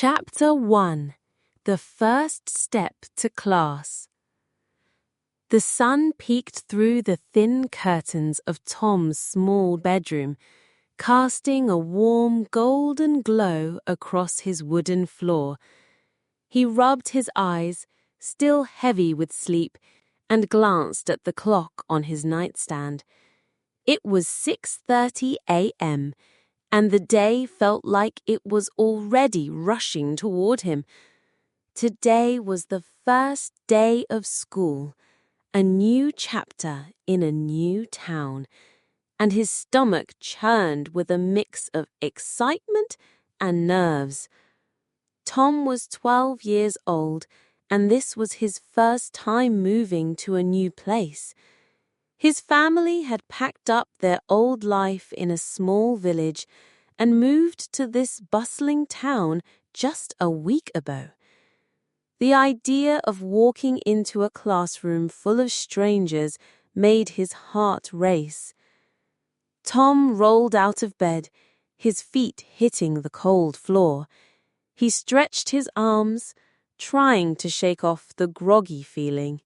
Chapter 1. The First Step to Class. The sun peeked through the thin curtains of Tom's small bedroom, casting a warm golden glow across his wooden floor. He rubbed his eyes, still heavy with sleep, and glanced at the clock on his nightstand. It was 6:30 a.m., and the day felt like it was already rushing toward him. Today was the first day of school, a new chapter in a new town, and his stomach churned with a mix of excitement and nerves. Tom was 12 years old, and this was his first time moving to a new place. His family had packed up their old life in a small village and moved to this bustling town just a week ago. The idea of walking into a classroom full of strangers made his heart race. Tom rolled out of bed, his feet hitting the cold floor. He stretched his arms, trying to shake off the groggy feeling.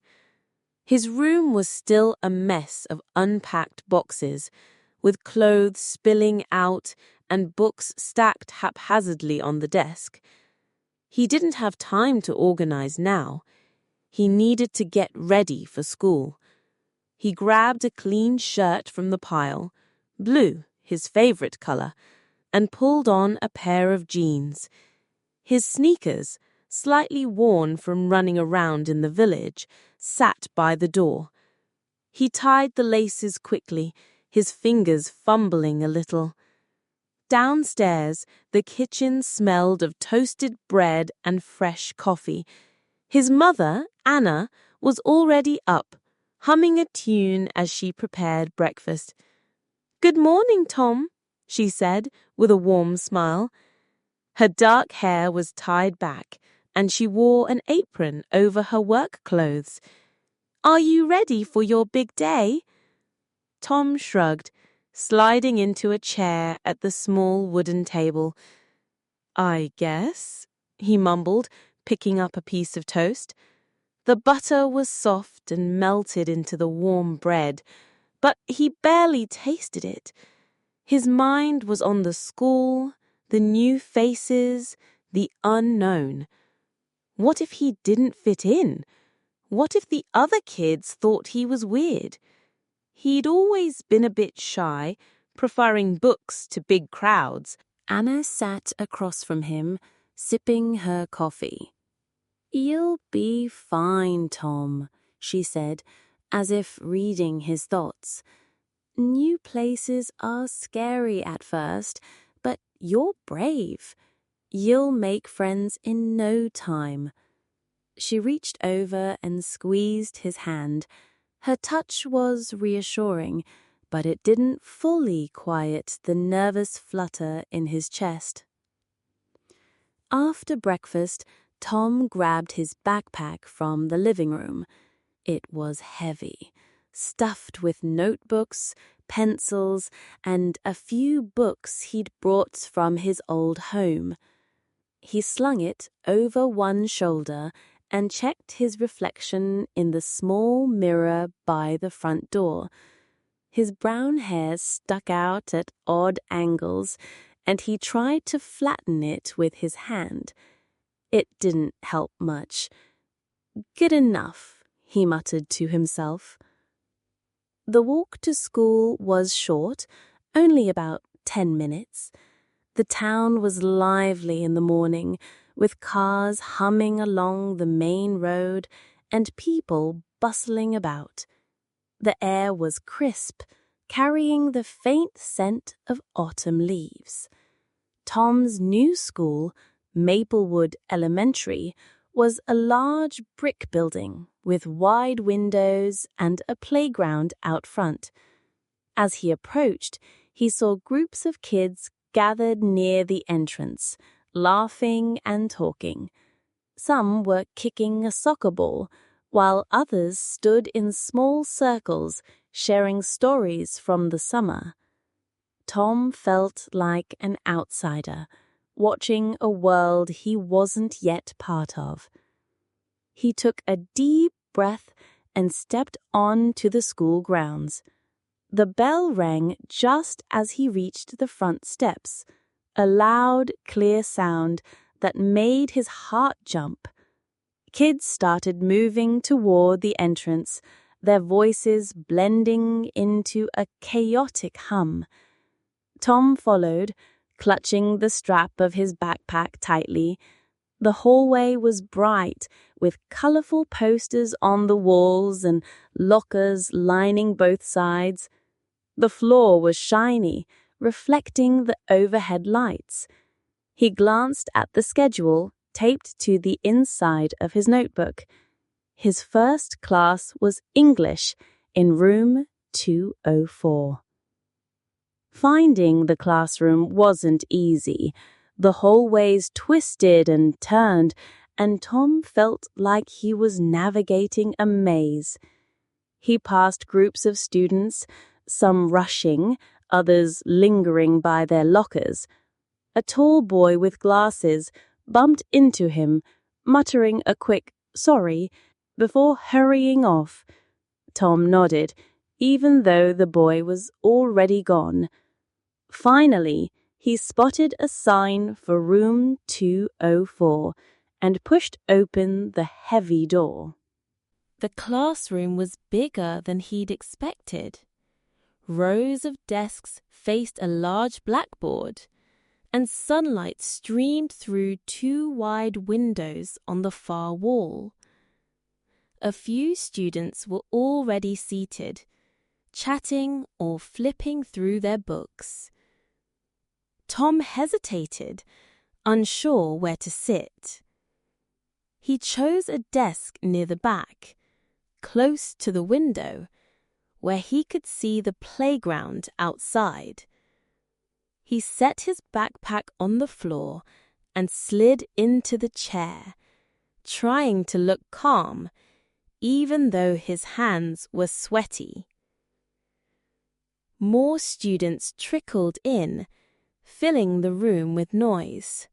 His room was still a mess of unpacked boxes, with clothes spilling out and books stacked haphazardly on the desk. He didn't have time to organize now. He needed to get ready for school. He grabbed a clean shirt from the pile, blue, his favorite color, and pulled on a pair of jeans. His sneakers, slightly worn from running around in the village, sat by the door. He tied the laces quickly, his fingers fumbling a little. Downstairs, the kitchen smelled of toasted bread and fresh coffee. His mother, Anna, was already up, humming a tune as she prepared breakfast. "Good morning, Tom," she said, with a warm smile. Her dark hair was tied back, and she wore an apron over her work clothes. "Are you ready for your big day?" Tom shrugged, sliding into a chair at the small wooden table. "I guess," he mumbled, picking up a piece of toast. The butter was soft and melted into the warm bread, but he barely tasted it. His mind was on the school, the new faces, the unknown. What if he didn't fit in? What if the other kids thought he was weird? He'd always been a bit shy, preferring books to big crowds. Anna sat across from him, sipping her coffee. "You'll be fine, Tom," she said, as if reading his thoughts. "New places are scary at first, but you're brave. You'll make friends in no time." She reached over and squeezed his hand. Her touch was reassuring, but it didn't fully quiet the nervous flutter in his chest. After breakfast, Tom grabbed his backpack from the living room. It was heavy, stuffed with notebooks, pencils, and a few books he'd brought from his old home. He slung it over one shoulder and checked his reflection in the small mirror by the front door. His brown hair stuck out at odd angles, and he tried to flatten it with his hand. It didn't help much. "Good enough," he muttered to himself. The walk to school was short, only about 10 minutes. The town was lively in the morning, with cars humming along the main road and people bustling about. The air was crisp, carrying the faint scent of autumn leaves. Tom's new school, Maplewood Elementary, was a large brick building with wide windows and a playground out front. As he approached, he saw groups of kids gathered near the entrance, laughing and talking. Some were kicking a soccer ball, while others stood in small circles, sharing stories from the summer. Tom felt like an outsider, watching a world he wasn't yet part of. He took a deep breath and stepped on to the school grounds. The bell rang just as he reached the front steps, a loud, clear sound that made his heart jump. Kids started moving toward the entrance, their voices blending into a chaotic hum. Tom followed, clutching the strap of his backpack tightly. The hallway was bright, with colorful posters on the walls and lockers lining both sides. The floor was shiny, reflecting the overhead lights. He glanced at the schedule taped to the inside of his notebook. His first class was English in room 204. Finding the classroom wasn't easy. The hallways twisted and turned, and Tom felt like he was navigating a maze. He passed groups of students, some rushing, others lingering by their lockers. A tall boy with glasses bumped into him, muttering a quick "sorry" before hurrying off. Tom nodded, even though the boy was already gone. Finally, he spotted a sign for room 204 and pushed open the heavy door. The classroom was bigger than he'd expected. Rows of desks faced a large blackboard, and sunlight streamed through two wide windows on the far wall. A few students were already seated, chatting or flipping through their books. Tom hesitated, unsure where to sit. He chose a desk near the back, close to the window, where he could see the playground outside. He set his backpack on the floor and slid into the chair, trying to look calm, even though his hands were sweaty. More students trickled in, filling the room with noise.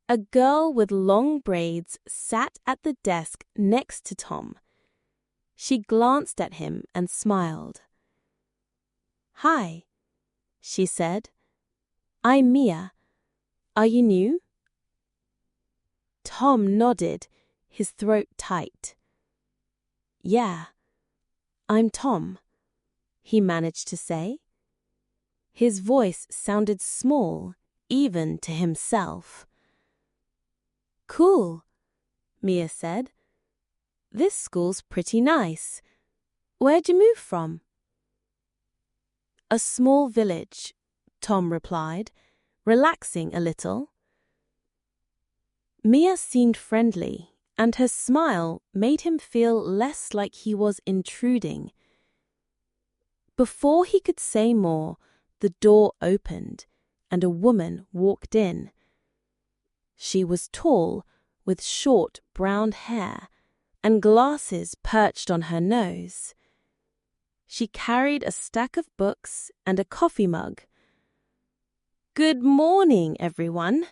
A girl with long braids sat at the desk next to Tom. She glanced at him and smiled. "Hi," she said. "I'm Mia. Are you new?" Tom nodded, his throat tight. "Yeah, I'm Tom," he managed to say. His voice sounded small, even to himself. "Cool," Mia said. "This school's pretty nice. Where'd you move from?" "A small village," Tom replied, relaxing a little. Mia seemed friendly, and her smile made him feel less like he was intruding. Before he could say more, the door opened, and a woman walked in. She was tall, with short brown hair, and glasses perched on her nose. She carried a stack of books and a coffee mug. "Good morning, everyone,"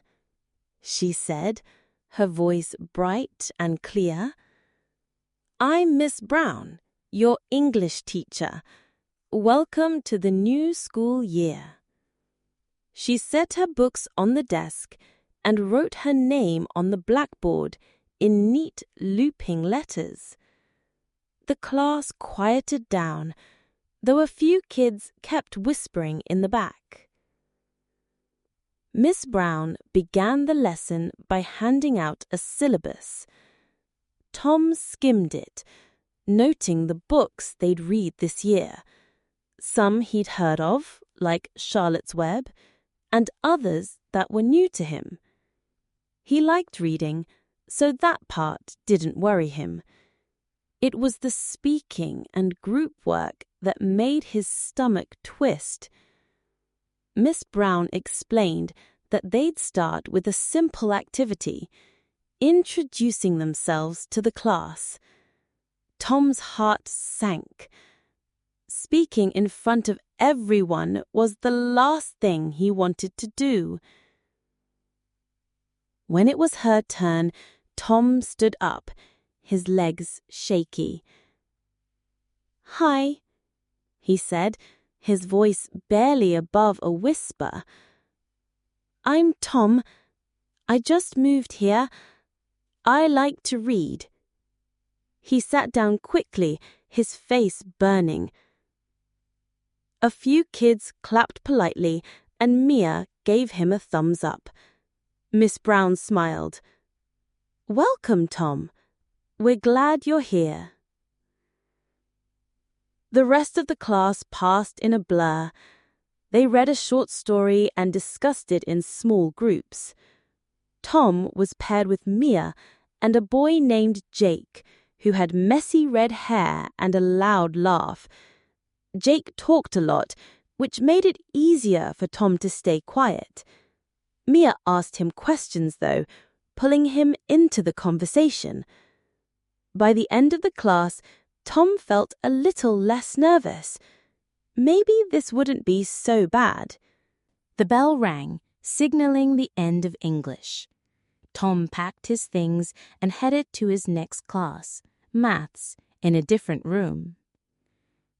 she said, her voice bright and clear. "I'm Miss Brown, your English teacher. Welcome to the new school year." She set her books on the desk and wrote her name on the blackboard in neat looping letters. The class quieted down, though a few kids kept whispering in the back. Miss Brown began the lesson by handing out a syllabus. Tom skimmed it, noting the books they'd read this year. Some he'd heard of, like Charlotte's Web, and others that were new to him. He liked reading, so that part didn't worry him. It was the speaking and group work that made his stomach twist. Miss Brown explained that they'd start with a simple activity, introducing themselves to the class. Tom's heart sank. Speaking in front of everyone was the last thing he wanted to do. When it was her turn, Tom stood up, his legs shaky. "Hi," he said, his voice barely above a whisper. "I'm Tom. I just moved here. I like to read." He sat down quickly, his face burning. A few kids clapped politely, and Mia gave him a thumbs up. Miss Brown smiled. "Welcome, Tom. We're glad you're here." The rest of the class passed in a blur. They read a short story and discussed it in small groups. Tom was paired with Mia and a boy named Jake, who had messy red hair and a loud laugh. Jake talked a lot, which made it easier for Tom to stay quiet. Mia asked him questions, though, pulling him into the conversation. By the end of the class, Tom felt a little less nervous. Maybe this wouldn't be so bad. The bell rang, signaling the end of English. Tom packed his things and headed to his next class, maths, in a different room.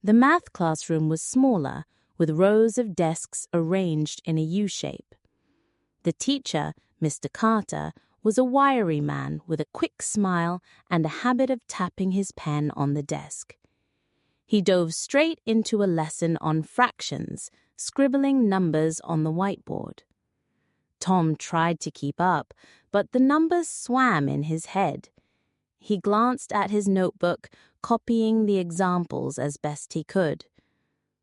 The math classroom was smaller, with rows of desks arranged in a U-shape. The teacher, Mr. Carter, was a wiry man with a quick smile and a habit of tapping his pen on the desk. He dove straight into a lesson on fractions, scribbling numbers on the whiteboard. Tom tried to keep up, but the numbers swam in his head. He glanced at his notebook, copying the examples as best he could.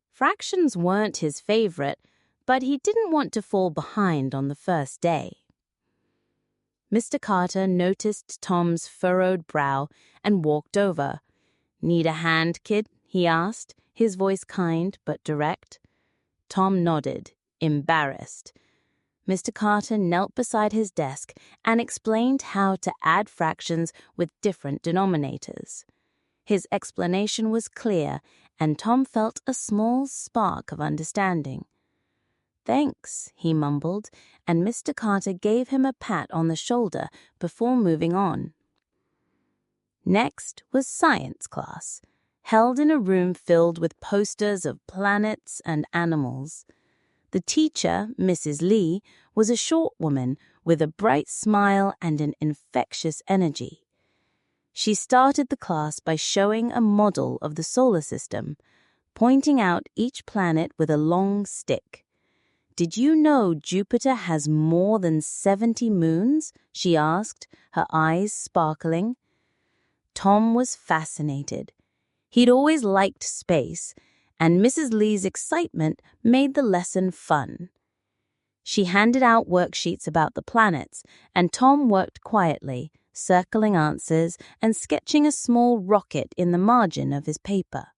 Fractions weren't his favorite, but he didn't want to fall behind on the first day. Mr. Carter noticed Tom's furrowed brow and walked over. "Need a hand, kid?" he asked, his voice kind but direct. Tom nodded, embarrassed. Mr. Carter knelt beside his desk and explained how to add fractions with different denominators. His explanation was clear, and Tom felt a small spark of understanding. "Thanks," he mumbled, and Mr. Carter gave him a pat on the shoulder before moving on. Next was science class, held in a room filled with posters of planets and animals. The teacher, Mrs. Lee, was a short woman with a bright smile and an infectious energy. She started the class by showing a model of the solar system, pointing out each planet with a long stick. "Did you know Jupiter has more than 70 moons?" she asked, her eyes sparkling. Tom was fascinated. He'd always liked space, and Mrs. Lee's excitement made the lesson fun. She handed out worksheets about the planets, and Tom worked quietly, circling answers and sketching a small rocket in the margin of his paper.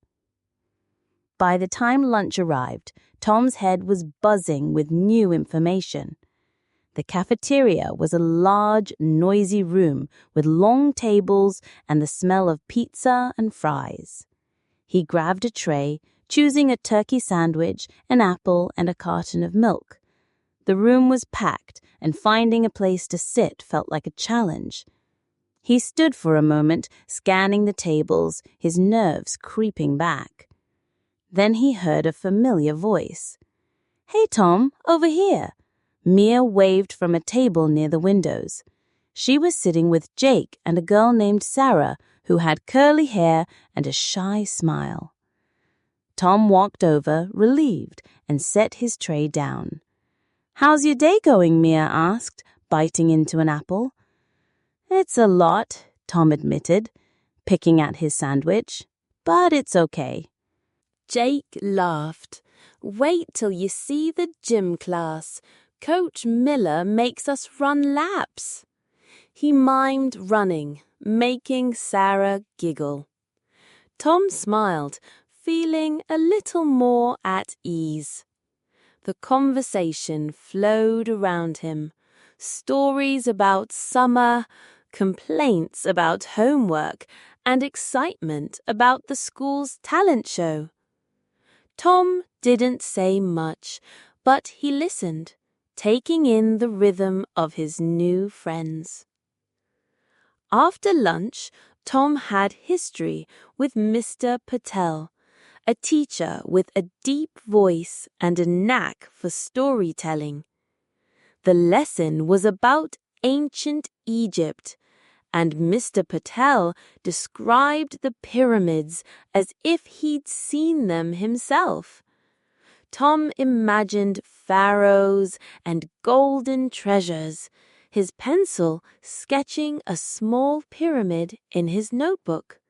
By the time lunch arrived, Tom's head was buzzing with new information. The cafeteria was a large, noisy room with long tables and the smell of pizza and fries. He grabbed a tray, choosing a turkey sandwich, an apple, and a carton of milk. The room was packed, and finding a place to sit felt like a challenge. He stood for a moment, scanning the tables, his nerves creeping back. Then he heard a familiar voice. "Hey, Tom, over here." Mia waved from a table near the windows. She was sitting with Jake and a girl named Sarah, who had curly hair and a shy smile. Tom walked over, relieved, and set his tray down. "How's your day going?" Mia asked, biting into an apple. "It's a lot," Tom admitted, picking at his sandwich, "but it's okay." Jake laughed. "Wait till you see the gym class. Coach Miller makes us run laps." He mimed running, making Sarah giggle. Tom smiled, feeling a little more at ease. The conversation flowed around him. Stories about summer, complaints about homework, and excitement about the school's talent show. Tom didn't say much, but he listened, taking in the rhythm of his new friends. After lunch, Tom had history with Mr. Patel, a teacher with a deep voice and a knack for storytelling. The lesson was about ancient Egypt, and Mr. Patel described the pyramids as if he'd seen them himself. Tom imagined pharaohs and golden treasures, his pencil sketching a small pyramid in his notebook.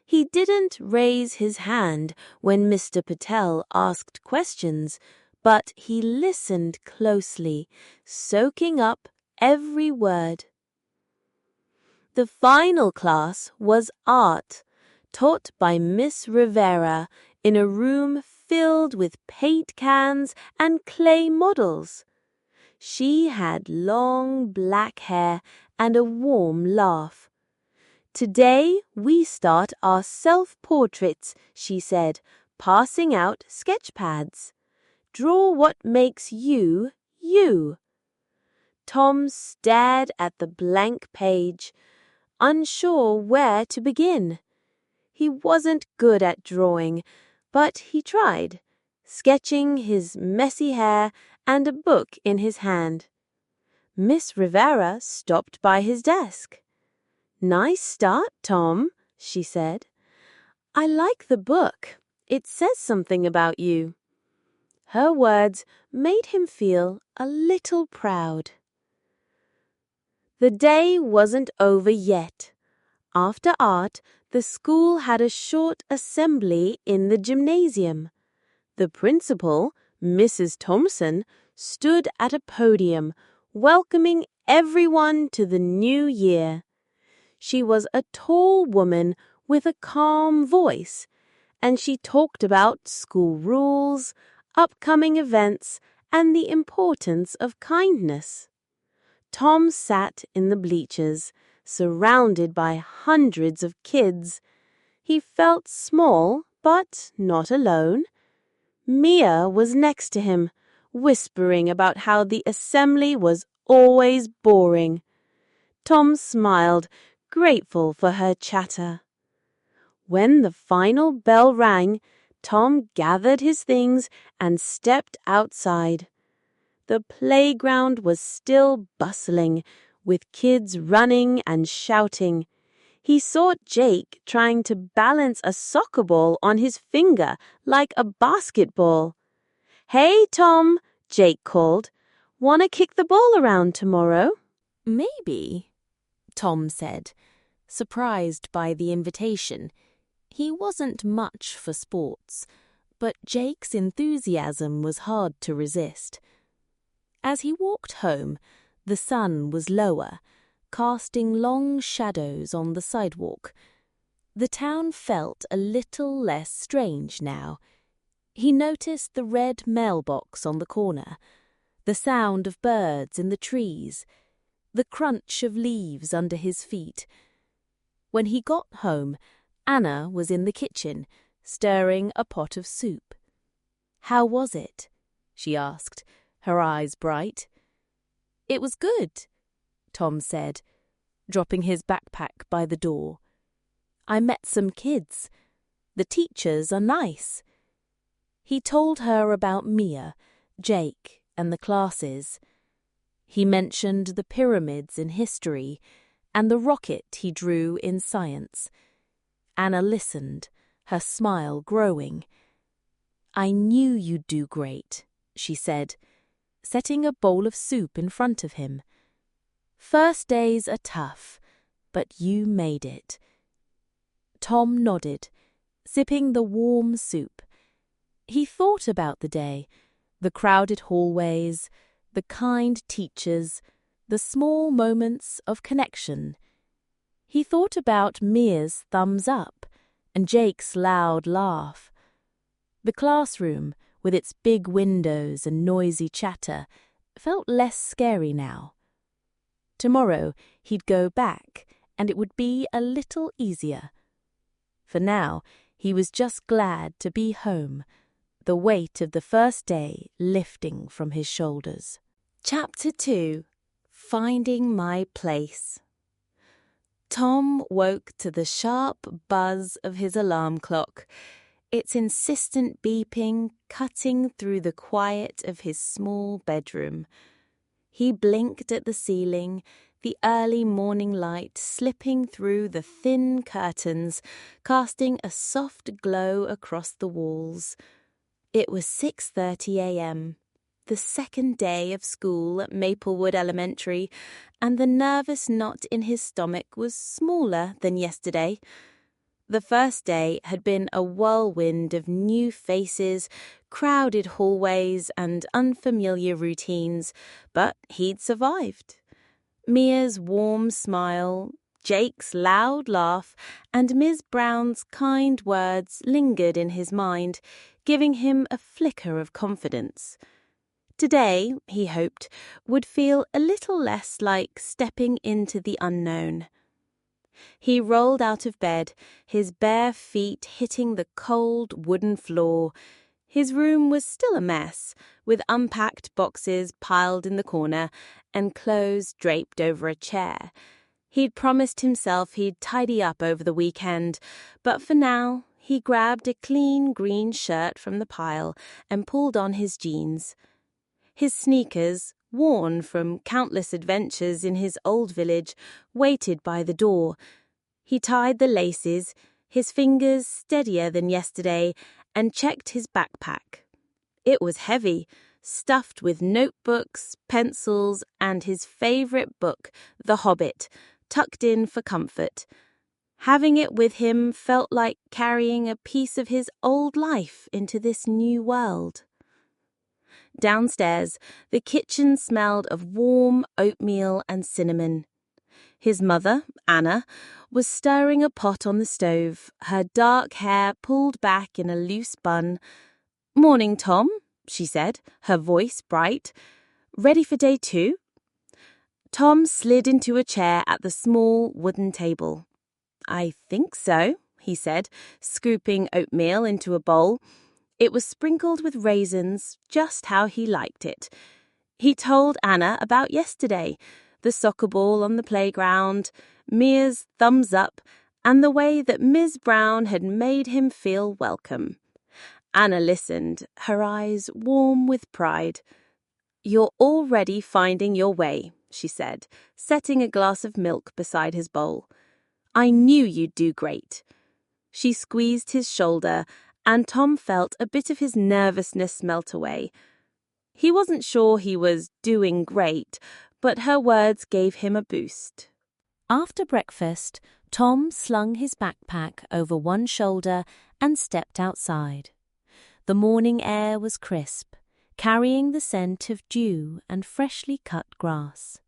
He didn't raise his hand when Mr. Patel asked questions, but he listened closely, soaking up every word. The final class was art, taught by Miss Rivera in a room filled with paint cans and clay models. She had long black hair and a warm laugh. "Today we start our self-portraits," she said, passing out sketch pads. "Draw what makes you, you." Tom stared at the blank page, unsure where to begin. He wasn't good at drawing, but he tried, sketching his messy hair and a book in his hand. Miss Rivera stopped by his desk. "Nice start, Tom," she said. "I like the book. It says something about you." Her words made him feel a little proud. The day wasn't over yet. After art, the school had a short assembly in the gymnasium. The principal, Mrs. Thompson, stood at a podium, welcoming everyone to the new year. She was a tall woman with a calm voice, and she talked about school rules, upcoming events, and the importance of kindness. Tom sat in the bleachers, surrounded by hundreds of kids. He felt small, but not alone. Mia was next to him, whispering about how the assembly was always boring. Tom smiled, grateful for her chatter. When the final bell rang, Tom gathered his things and stepped outside. The playground was still bustling, with kids running and shouting. He saw Jake trying to balance a soccer ball on his finger like a basketball. "Hey, Tom," Jake called. "Want to kick the ball around tomorrow?" "Maybe," Tom said, surprised by the invitation. He wasn't much for sports, but Jake's enthusiasm was hard to resist. As he walked home, the sun was lower, casting long shadows on the sidewalk. The town felt a little less strange now. He noticed the red mailbox on the corner, the sound of birds in the trees, the crunch of leaves under his feet. When he got home, Anna was in the kitchen, stirring a pot of soup. "How was it?" she asked, her eyes bright. "It was good," Tom said, dropping his backpack by the door. "I met some kids. The teachers are nice." He told her about Mia, Jake, and the classes. He mentioned the pyramids in history and the rocket he drew in science. Anna listened, her smile growing. "I knew you'd do great," she said, setting a bowl of soup in front of him. "First days are tough, but you made it." Tom nodded, sipping the warm soup. He thought about the day, the crowded hallways, the kind teachers, the small moments of connection. He thought about Mia's thumbs up and Jake's loud laugh. The classroom, with its big windows and noisy chatter, felt less scary now. Tomorrow he'd go back, and it would be a little easier. For now, he was just glad to be home, the weight of the first day lifting from his shoulders. Chapter 2. Finding My Place. Tom woke to the sharp buzz of his alarm clock, its insistent beeping cutting through the quiet of his small bedroom. He blinked at the ceiling, the early morning light slipping through the thin curtains, casting a soft glow across the walls. It was 6:30 a.m., the second day of school at Maplewood Elementary, and the nervous knot in his stomach was smaller than yesterday. The first day had been a whirlwind of new faces, crowded hallways, and unfamiliar routines, but he'd survived. Mia's warm smile, Jake's loud laugh, and Ms. Brown's kind words lingered in his mind, giving him a flicker of confidence. Today, he hoped, would feel a little less like stepping into the unknown. He rolled out of bed, his bare feet hitting the cold wooden floor. His room was still a mess, with unpacked boxes piled in the corner and clothes draped over a chair. He'd promised himself he'd tidy up over the weekend, but for now, he grabbed a clean green shirt from the pile and pulled on his jeans. His sneakers, worn from countless adventures in his old village, waited by the door. He tied the laces, his fingers steadier than yesterday, and checked his backpack. It was heavy, stuffed with notebooks, pencils, and his favourite book, The Hobbit, tucked in for comfort. Having it with him felt like carrying a piece of his old life into this new world. Downstairs, the kitchen smelled of warm oatmeal and cinnamon. His mother, Anna, was stirring a pot on the stove, her dark hair pulled back in a loose bun. "Morning, Tom," she said, her voice bright. "Ready for day 2? Tom slid into a chair at the small wooden table. "I think so," he said, scooping oatmeal into a bowl. It was sprinkled with raisins, just how he liked it. He told Anna about yesterday, the soccer ball on the playground, Mia's thumbs up, and the way that Ms. Brown had made him feel welcome. Anna listened, her eyes warm with pride. "You're already finding your way," she said, setting a glass of milk beside his bowl. "I knew you'd do great." She squeezed his shoulder, and Tom felt a bit of his nervousness melt away. He wasn't sure he was doing great, but her words gave him a boost. After breakfast, Tom slung his backpack over one shoulder and stepped outside. The morning air was crisp, carrying the scent of dew and freshly cut grass.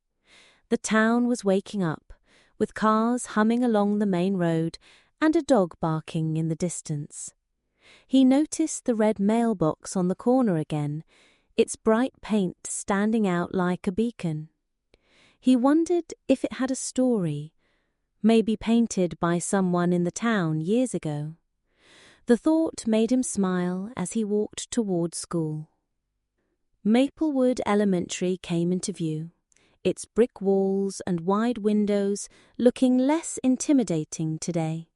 The town was waking up, with cars humming along the main road and a dog barking in the distance. He noticed the red mailbox on the corner again, its bright paint standing out like a beacon. He wondered if it had a story, maybe painted by someone in the town years ago. The thought made him smile as he walked toward school. Maplewood Elementary came into view, its brick walls and wide windows looking less intimidating today.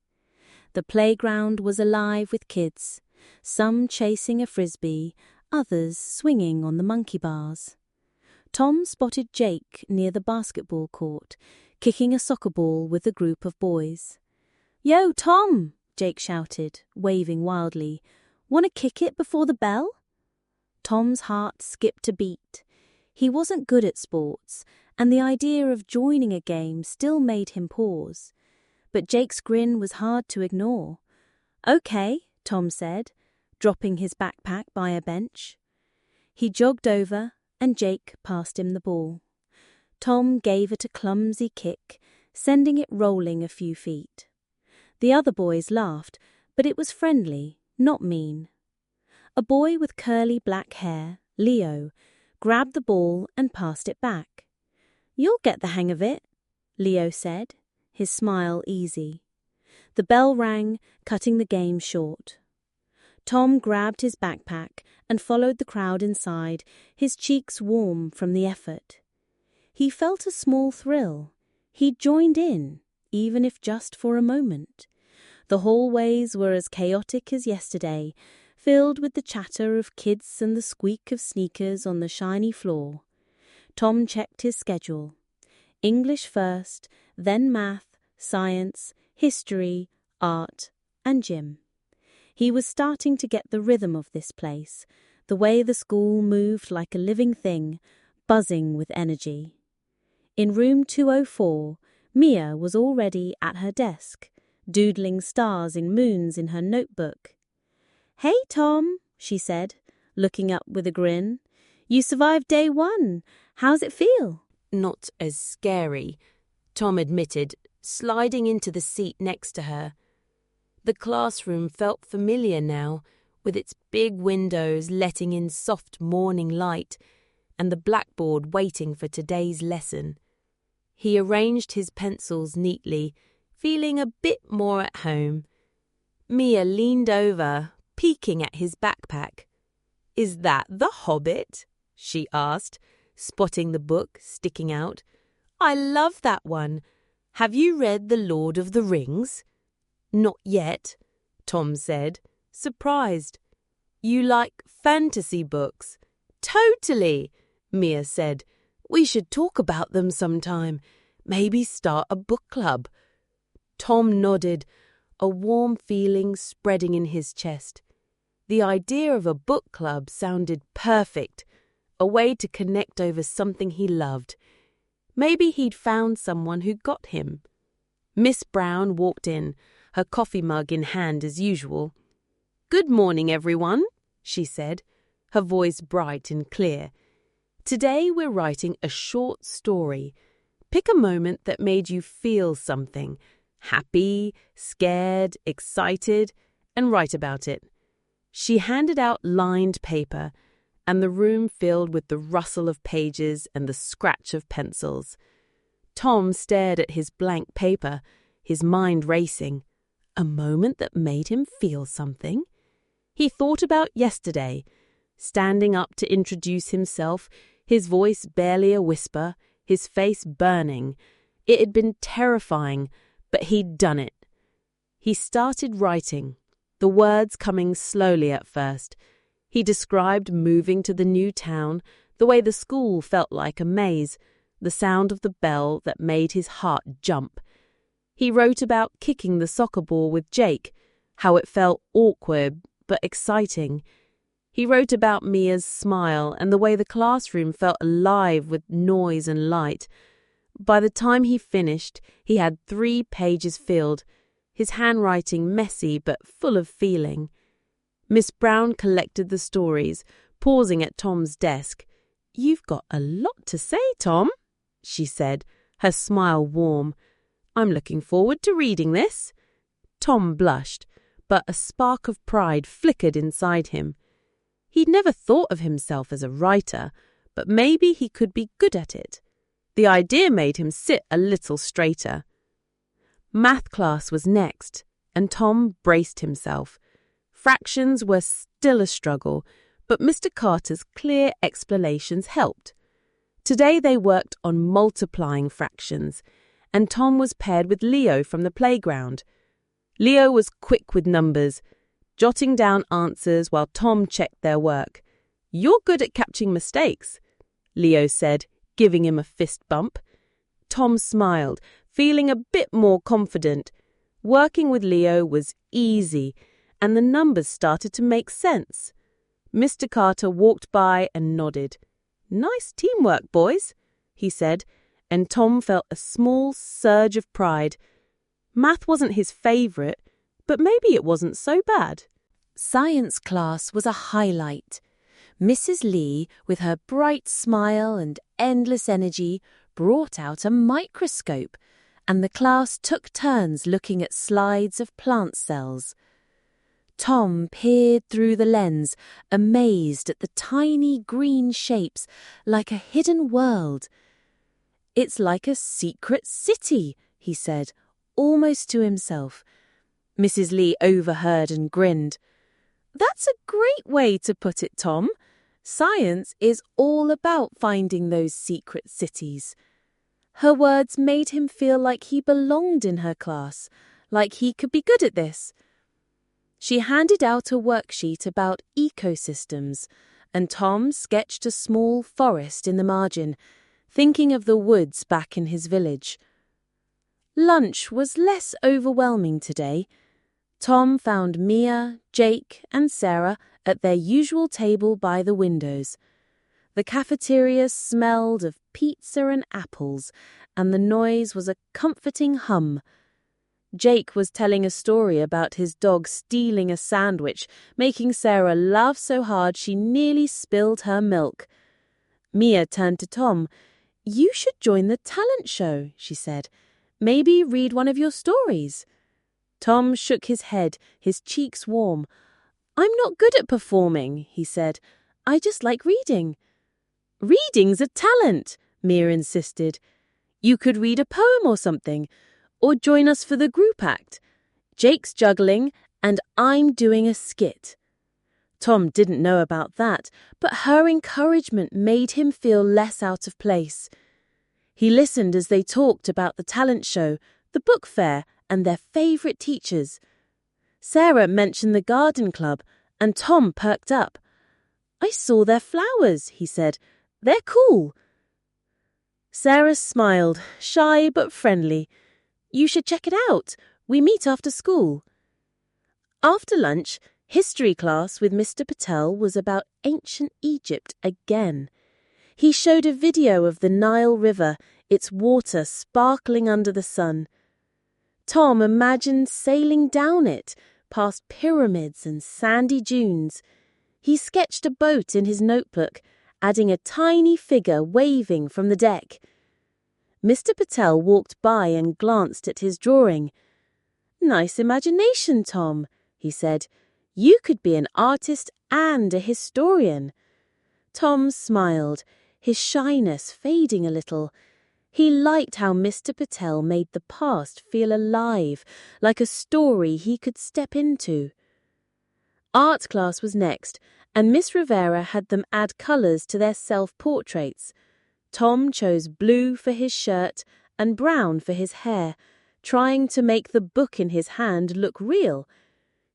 The playground was alive with kids, some chasing a frisbee, others swinging on the monkey bars. Tom spotted Jake near the basketball court, kicking a soccer ball with a group of boys. "Yo, Tom!" Jake shouted, waving wildly. "Want to kick it before the bell?" Tom's heart skipped a beat. He wasn't good at sports, and the idea of joining a game still made him pause. But Jake's grin was hard to ignore. "Okay," Tom said, dropping his backpack by a bench. He jogged over, and Jake passed him the ball. Tom gave it a clumsy kick, sending it rolling a few feet. The other boys laughed, but it was friendly, not mean. A boy with curly black hair, Leo, grabbed the ball and passed it back. "You'll get the hang of it," Leo said, his smile easy. The bell rang, cutting the game short. Tom grabbed his backpack and followed the crowd inside, his cheeks warm from the effort. He felt a small thrill. He joined in, even if just for a moment. The hallways were as chaotic as yesterday, filled with the chatter of kids and the squeak of sneakers on the shiny floor. Tom checked his schedule. English first, then math, science, history, art, and gym. He was starting to get the rhythm of this place, the way the school moved like a living thing, buzzing with energy. In room 204, Mia was already at her desk, doodling stars in moons in her notebook. "Hey, Tom," she said, looking up with a grin. "You survived day 1. How's it feel?" "Not as scary," Tom admitted, sliding into the seat next to her. The classroom felt familiar now, with its big windows letting in soft morning light, and the blackboard waiting for today's lesson. He arranged his pencils neatly, feeling a bit more at home. Mia leaned over, peeking at his backpack. "Is that The Hobbit?" she asked, spotting the book sticking out. "I love that one. Have you read The Lord of the Rings?" "Not yet," Tom said, surprised. "You like fantasy books?" "Totally," Mia said. "We should talk about them sometime. Maybe start a book club." Tom nodded, a warm feeling spreading in his chest. The idea of a book club sounded perfect, a way to connect over something he loved. Maybe he'd found someone who got him. Miss Brown walked in, her coffee mug in hand as usual. "Good morning, everyone," she said, her voice bright and clear. "Today we're writing a short story. Pick a moment that made you feel something, happy, scared, excited, and write about it." She handed out lined paper, and the room filled with the rustle of pages and the scratch of pencils. Tom stared at his blank paper, his mind racing. A moment that made him feel something? He thought about yesterday, standing up to introduce himself, his voice barely a whisper, his face burning. It had been terrifying, but he'd done it. He started writing, the words coming slowly at first. He described moving to the new town, the way the school felt like a maze, the sound of the bell that made his heart jump. He wrote about kicking the soccer ball with Jake, how it felt awkward but exciting. He wrote about Mia's smile and the way the classroom felt alive with noise and light. By the time he finished, he had 3 pages filled, his handwriting messy but full of feeling. Miss Brown collected the stories, pausing at Tom's desk. "You've got a lot to say, Tom," she said, her smile warm. "I'm looking forward to reading this." Tom blushed, but a spark of pride flickered inside him. He'd never thought of himself as a writer, but maybe he could be good at it. The idea made him sit a little straighter. Math class was next, and Tom braced himself. Fractions were still a struggle, but Mr. Carter's clear explanations helped. Today they worked on multiplying fractions, and Tom was paired with Leo from the playground. Leo was quick with numbers, jotting down answers while Tom checked their work. "You're good at catching mistakes," Leo said, giving him a fist bump. Tom smiled, feeling a bit more confident. Working with Leo was easy, and the numbers started to make sense. Mr. Carter walked by and nodded. "Nice teamwork, boys," he said, and Tom felt a small surge of pride. Math wasn't his favourite, but maybe it wasn't so bad. Science class was a highlight. Mrs. Lee, with her bright smile and endless energy, brought out a microscope, and the class took turns looking at slides of plant cells. Tom peered through the lens, amazed at the tiny green shapes like a hidden world. "It's like a secret city," he said, almost to himself. Mrs. Lee overheard and grinned. That's a great way to put it, Tom. Science is all about finding those secret cities. Her words made him feel like he belonged in her class, like he could be good at this. She handed out a worksheet about ecosystems, and Tom sketched a small forest in the margin, thinking of the woods back in his village. Lunch was less overwhelming today. Tom found Mia, Jake, and Sarah at their usual table by the windows. The cafeteria smelled of pizza and apples, and the noise was a comforting hum. Jake was telling a story about his dog stealing a sandwich, making Sarah laugh so hard she nearly spilled her milk. Mia turned to Tom. "You should join the talent show," she said. "Maybe read one of your stories." Tom shook his head, his cheeks warm. "I'm not good at performing," he said. "I just like reading." "Reading's a talent," Mia insisted. "You could read a poem or something, or join us for the group act. Jake's juggling, and I'm doing a skit." Tom didn't know about that, but her encouragement made him feel less out of place. He listened as they talked about the talent show, the book fair, and their favourite teachers. Sarah mentioned the garden club, and Tom perked up. "I saw their flowers," he said. "They're cool." Sarah smiled, shy but friendly. "You should check it out. We meet after school." After lunch, history class with Mr. Patel was about ancient Egypt again. He showed a video of the Nile River, its water sparkling under the sun. Tom imagined sailing down it, past pyramids and sandy dunes. He sketched a boat in his notebook, adding a tiny figure waving from the deck. Mr. Patel walked by and glanced at his drawing. "Nice imagination, Tom," he said. "You could be an artist and a historian." Tom smiled, his shyness fading a little. He liked how Mr. Patel made the past feel alive, like a story he could step into. Art class was next, and Miss Rivera had them add colours to their self-portraits. Tom chose blue for his shirt and brown for his hair, trying to make the book in his hand look real.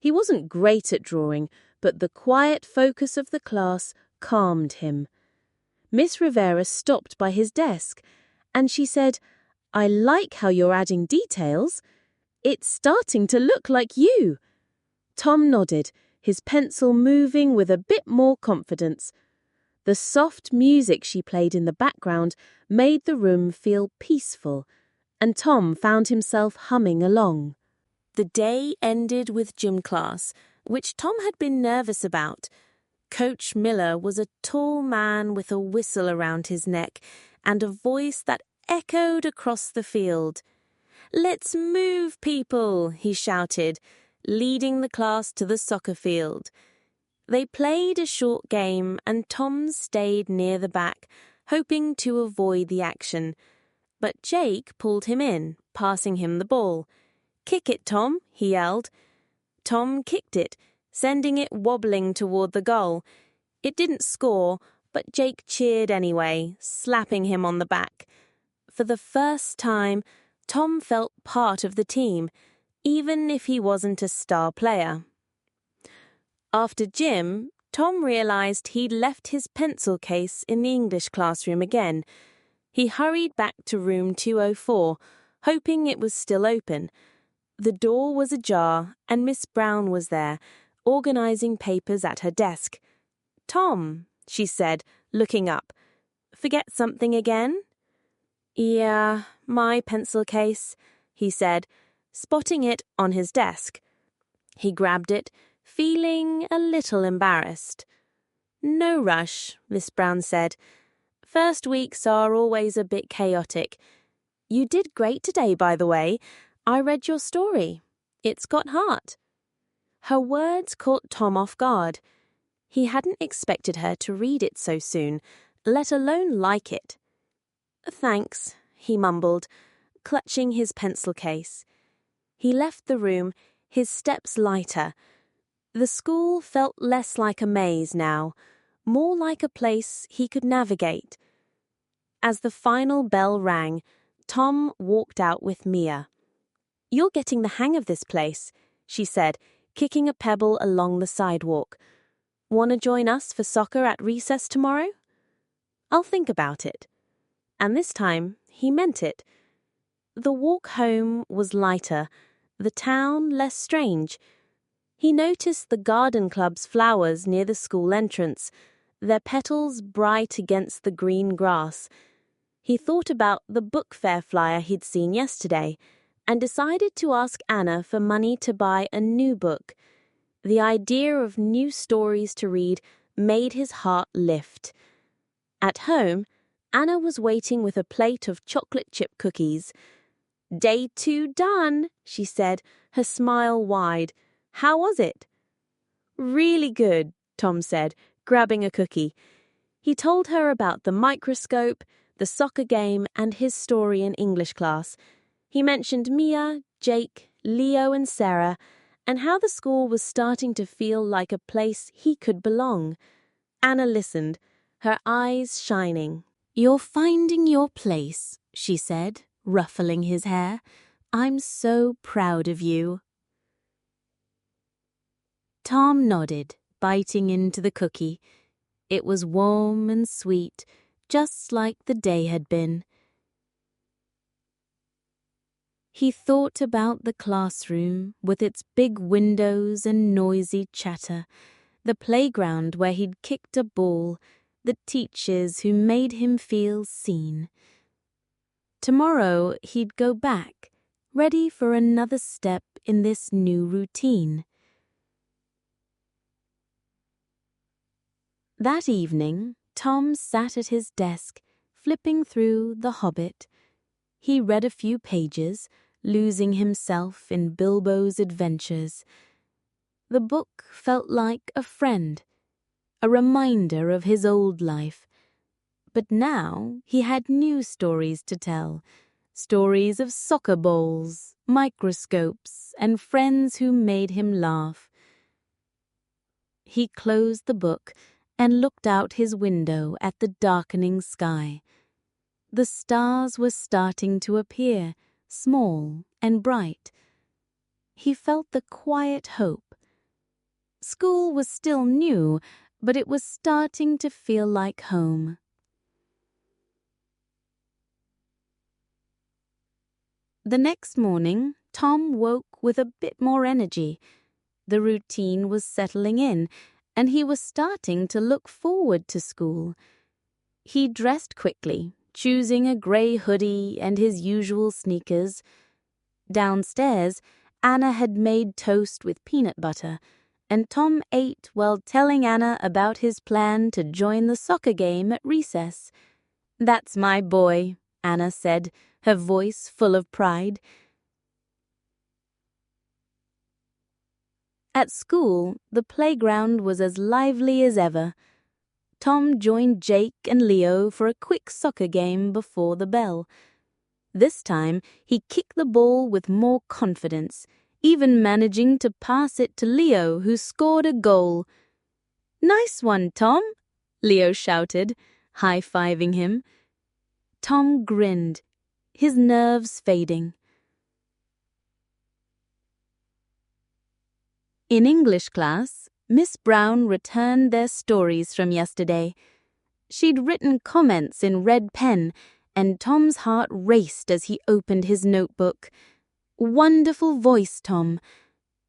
He wasn't great at drawing, but the quiet focus of the class calmed him. Miss Rivera stopped by his desk, and she said, "I like how you're adding details. It's starting to look like you." Tom nodded, his pencil moving with a bit more confidence. The soft music she played in the background made the room feel peaceful, and Tom found himself humming along. The day ended with gym class, which Tom had been nervous about. Coach Miller was a tall man with a whistle around his neck and a voice that echoed across the field. "Let's move, people," he shouted, leading the class to the soccer field. They played a short game and Tom stayed near the back, hoping to avoid the action. But Jake pulled him in, passing him the ball. "Kick it, Tom," he yelled. Tom kicked it, sending it wobbling toward the goal. It didn't score, but Jake cheered anyway, slapping him on the back. For the first time, Tom felt part of the team, even if he wasn't a star player. After gym, Tom realized he'd left his pencil case in the English classroom again. He hurried back to room 204, hoping it was still open. The door was ajar, and Miss Brown was there, organizing papers at her desk. "Tom," she said, looking up. "Forget something again?" "Yeah, my pencil case," he said, spotting it on his desk. He grabbed it, feeling a little embarrassed. "No rush," Miss Brown said. "First weeks are always a bit chaotic. You did great today, by the way. I read your story. It's got heart." Her words caught Tom off guard. He hadn't expected her to read it so soon, let alone like it. "Thanks," he mumbled, clutching his pencil case. He left the room, his steps lighter. The school felt less like a maze now, more like a place he could navigate. As the final bell rang, Tom walked out with Mia. "You're getting the hang of this place," she said, kicking a pebble along the sidewalk. "Want to join us for soccer at recess tomorrow?" "I'll think about it." And this time, he meant it. The walk home was lighter, the town less strange. He noticed the garden club's flowers near the school entrance, their petals bright against the green grass. He thought about the book fair flyer he'd seen yesterday and decided to ask Anna for money to buy a new book. The idea of new stories to read made his heart lift. At home, Anna was waiting with a plate of chocolate chip cookies. "Day 2 done," she said, her smile wide. "How was it?" "Really good," Tom said, grabbing a cookie. He told her about the microscope, the soccer game, and his story in English class. He mentioned Mia, Jake, Leo, and Sarah, and how the school was starting to feel like a place he could belong. Anna listened, her eyes shining. "You're finding your place," she said, ruffling his hair. "I'm so proud of you." Tom nodded, biting into the cookie. It was warm and sweet, just like the day had been. He thought about the classroom with its big windows and noisy chatter, the playground where he'd kicked a ball, the teachers who made him feel seen. Tomorrow he'd go back, ready for another step in this new routine. That evening, Tom sat at his desk, flipping through The Hobbit. He read a few pages, losing himself in Bilbo's adventures. The book felt like a friend, a reminder of his old life. But now he had new stories to tell, stories of soccer balls, microscopes, and friends who made him laugh. He closed the book and looked out his window at the darkening sky. The stars were starting to appear, small and bright. He felt the quiet hope. School was still new, but it was starting to feel like home. The next morning, Tom woke with a bit more energy. The routine was settling in, and he was starting to look forward to school. He dressed quickly, choosing a grey hoodie and his usual sneakers. Downstairs, Anna had made toast with peanut butter, and Tom ate while telling Anna about his plan to join the soccer game at recess. "That's my boy," Anna said, her voice full of pride. At school, the playground was as lively as ever. Tom joined Jake and Leo for a quick soccer game before the bell. This time, he kicked the ball with more confidence, even managing to pass it to Leo, who scored a goal. "Nice one, Tom," Leo shouted, high-fiving him. Tom grinned, his nerves fading. In English class, Miss Brown returned their stories from yesterday. She'd written comments in red pen, and Tom's heart raced as he opened his notebook. "Wonderful voice, Tom.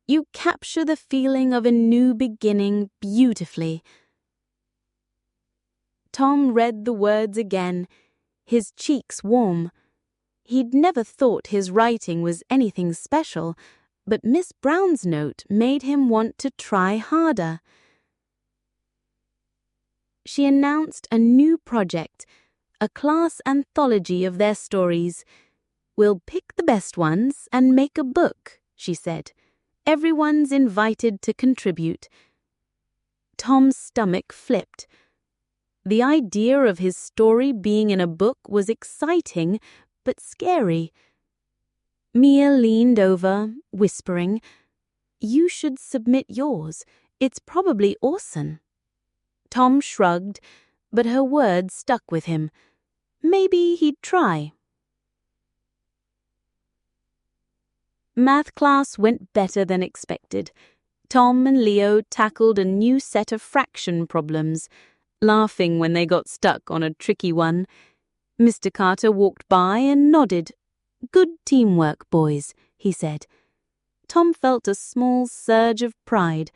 You capture the feeling of a new beginning beautifully." Tom read the words again, his cheeks warm. He'd never thought his writing was anything special, but Miss Brown's note made him want to try harder. She announced a new project, a class anthology of their stories. "We'll pick the best ones and make a book," she said. "Everyone's invited to contribute." Tom's stomach flipped. The idea of his story being in a book was exciting, but scary. Mia leaned over, whispering, You should submit yours. It's probably awesome. Tom shrugged, but her words stuck with him. Maybe he'd try. Math class went better than expected. Tom and Leo tackled a new set of fraction problems, laughing when they got stuck on a tricky one. Mr. Carter walked by and nodded. "Good teamwork, boys," he said. Tom felt a small surge of pride.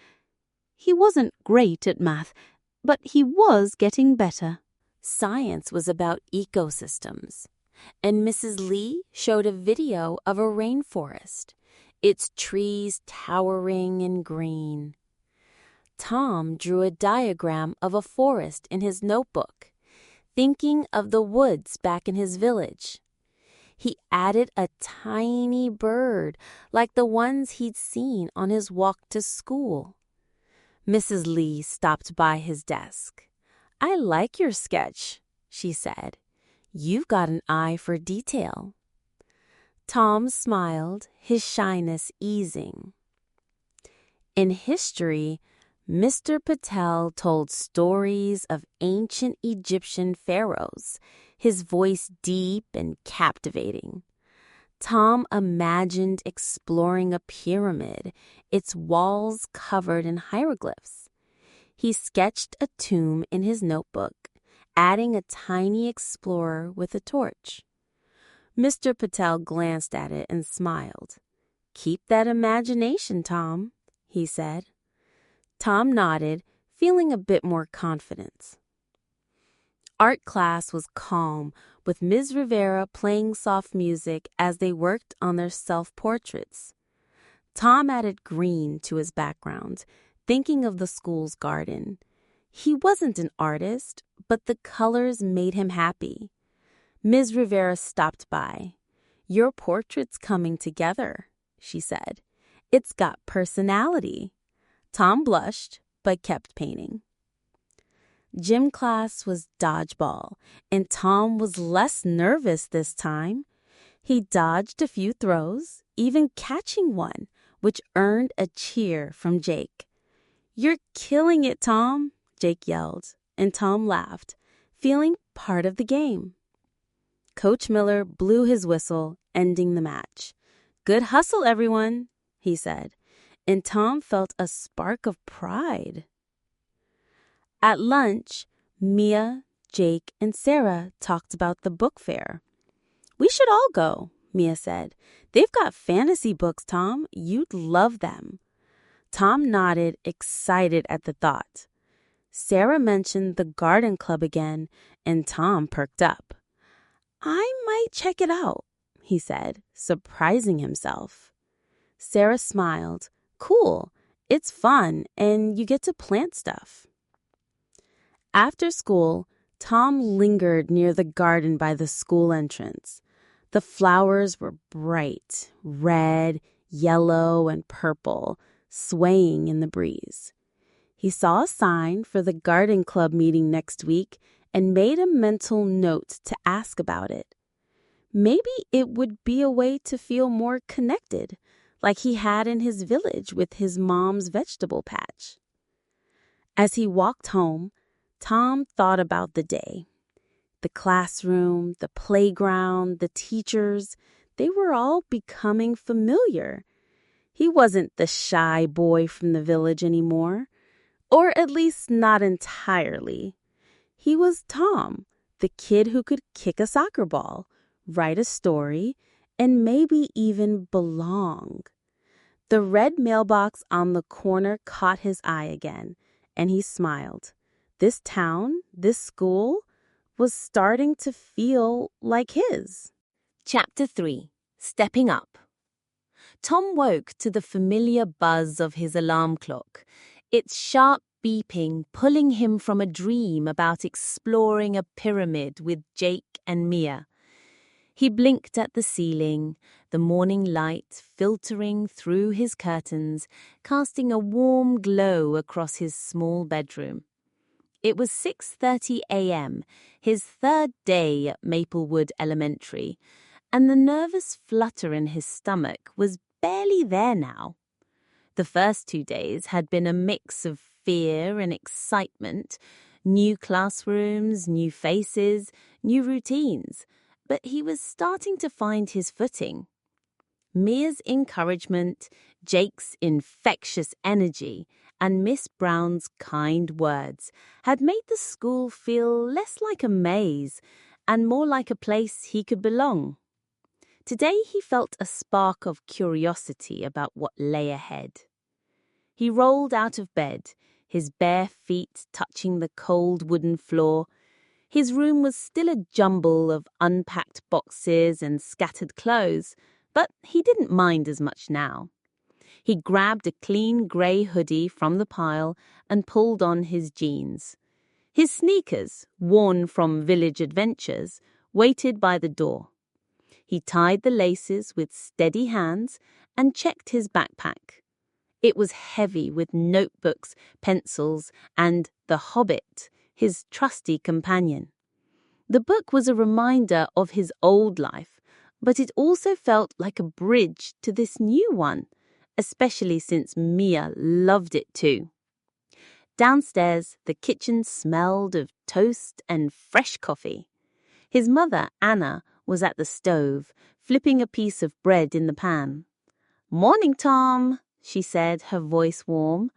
He wasn't great at math, but he was getting better. Science was about ecosystems, and Mrs. Lee showed a video of a rainforest, its trees towering and green. Tom drew a diagram of a forest in his notebook, thinking of the woods back in his village. He added a tiny bird like the ones he'd seen on his walk to school. Mrs. Lee stopped by his desk. "I like your sketch," she said. "You've got an eye for detail." Tom smiled, his shyness easing. In history, Mr. Patel told stories of ancient Egyptian pharaohs, his voice deep and captivating. Tom imagined exploring a pyramid, its walls covered in hieroglyphs. He sketched a tomb in his notebook, adding a tiny explorer with a torch. Mr. Patel glanced at it and smiled. "Keep that imagination, Tom," he said. Tom nodded, feeling a bit more confidence. Art class was calm, with Ms. Rivera playing soft music as they worked on their self-portraits. Tom added green to his background, thinking of the school's garden. He wasn't an artist, but the colors made him happy. Ms. Rivera stopped by. "Your portrait's coming together," she said. "It's got personality." Tom blushed, but kept painting. Gym class was dodgeball, and Tom was less nervous this time. He dodged a few throws, even catching one, which earned a cheer from Jake. "You're killing it, Tom," Jake yelled, and Tom laughed, feeling part of the game. Coach Miller blew his whistle, ending the match. "Good hustle, everyone," he said, and Tom felt a spark of pride. At lunch, Mia, Jake, and Sarah talked about the book fair. "We should all go," Mia said. "They've got fantasy books, Tom. You'd love them." Tom nodded, excited at the thought. Sarah mentioned the garden club again, and Tom perked up. "I might check it out," he said, surprising himself. Sarah smiled. "Cool. It's fun, and you get to plant stuff." After school, Tom lingered near the garden by the school entrance. The flowers were bright, red, yellow, and purple, swaying in the breeze. He saw a sign for the garden club meeting next week and made a mental note to ask about it. Maybe it would be a way to feel more connected, like he had in his village with his mom's vegetable patch. As he walked home, Tom thought about the day. The classroom, the playground, the teachers, they were all becoming familiar. He wasn't the shy boy from the village anymore, or at least not entirely. He was Tom, the kid who could kick a soccer ball, write a story, and maybe even belong. The red mailbox on the corner caught his eye again, and he smiled. This town, this school, was starting to feel like his. Chapter 3. Stepping Up. Tom woke to the familiar buzz of his alarm clock, its sharp beeping pulling him from a dream about exploring a pyramid with Jake and Mia. He blinked at the ceiling, the morning light filtering through his curtains, casting a warm glow across his small bedroom. It was 6:30 a.m., his third day at Maplewood Elementary, and the nervous flutter in his stomach was barely there now. The first 2 days had been a mix of fear and excitement, new classrooms, new faces, new routines, but he was starting to find his footing. Mia's encouragement, Jake's infectious energy, and Miss Brown's kind words had made the school feel less like a maze and more like a place he could belong. Today he felt a spark of curiosity about what lay ahead. He rolled out of bed, his bare feet touching the cold wooden floor. His room was still a jumble of unpacked boxes and scattered clothes, but he didn't mind as much now. He grabbed a clean grey hoodie from the pile and pulled on his jeans. His sneakers, worn from village adventures, waited by the door. He tied the laces with steady hands and checked his backpack. It was heavy with notebooks, pencils, and The Hobbit, his trusty companion. The book was a reminder of his old life, but it also felt like a bridge to this new one, especially since Mia loved it too. Downstairs, the kitchen smelled of toast and fresh coffee. His mother, Anna, was at the stove, flipping a piece of bread in the pan. "Morning, Tom," she said, her voice warm.